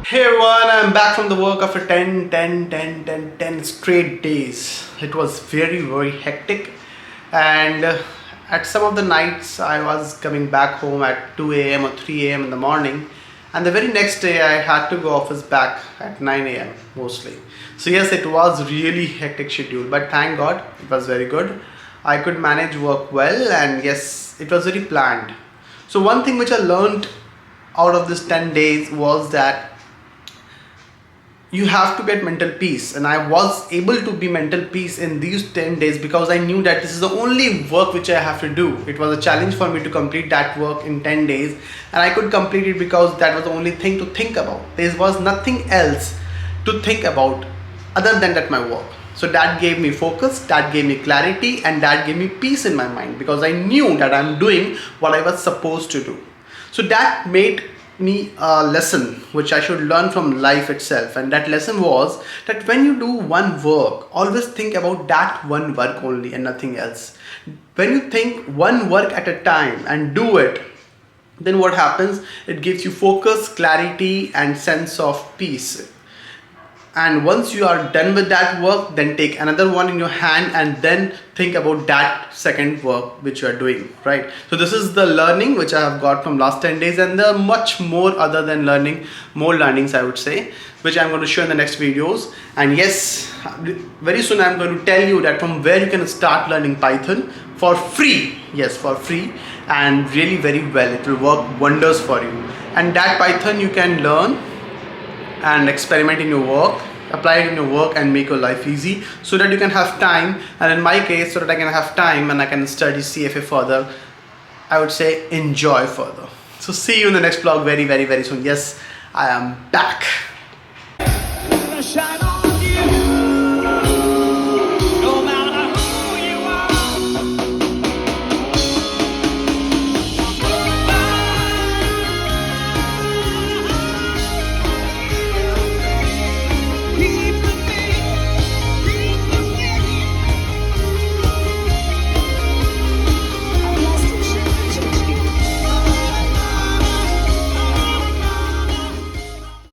Hey everyone, I'm back from the work after 10 straight days. It was very hectic, and at some of the nights I was coming back home at 2 a.m. or 3 a.m. in the morning, and the very next day I had to go office back at 9 a.m. mostly. So yes, it was really hectic schedule, but thank God it was very good. I could manage work well, and yes, it was very planned. So one thing which I learned out of this 10 days was that you have to get mental peace, and I was able to be mental peace in these 10 days because I knew that this is the only work which I have to do. It was a challenge for me to complete that work in 10 days, and I could complete it because that was the only thing to think about. There was nothing else to think about other than that my work. So that gave me focus, that gave me clarity, and that gave me peace in my mind because I knew that I'm doing what I was supposed to do. So that made me a lesson which I should learn from life itself, and that lesson was that when you do one work, always think about that one work only and nothing else. When you think one work at a time and do it, then what happens? It gives you focus, clarity, and sense of peace. And once you are done with that work, then take another one in your hand and then think about that second work which you are doing, right? So this is the learning which I have got from last 10 days, and there are much more other than learning, more learnings I would say, which I'm going to show in the next videos. And yes, very soon I'm going to tell you that from where you can start learning Python for free. Yes, for free, and really very well. It will work wonders for you. And that Python you can learn and experiment in your work, apply it in your work, and make your life easy so that you can have time. And in my case, so that I can have time and I can study CFA further, I would say enjoy further. So see you in the next vlog very soon. Yes, I am back.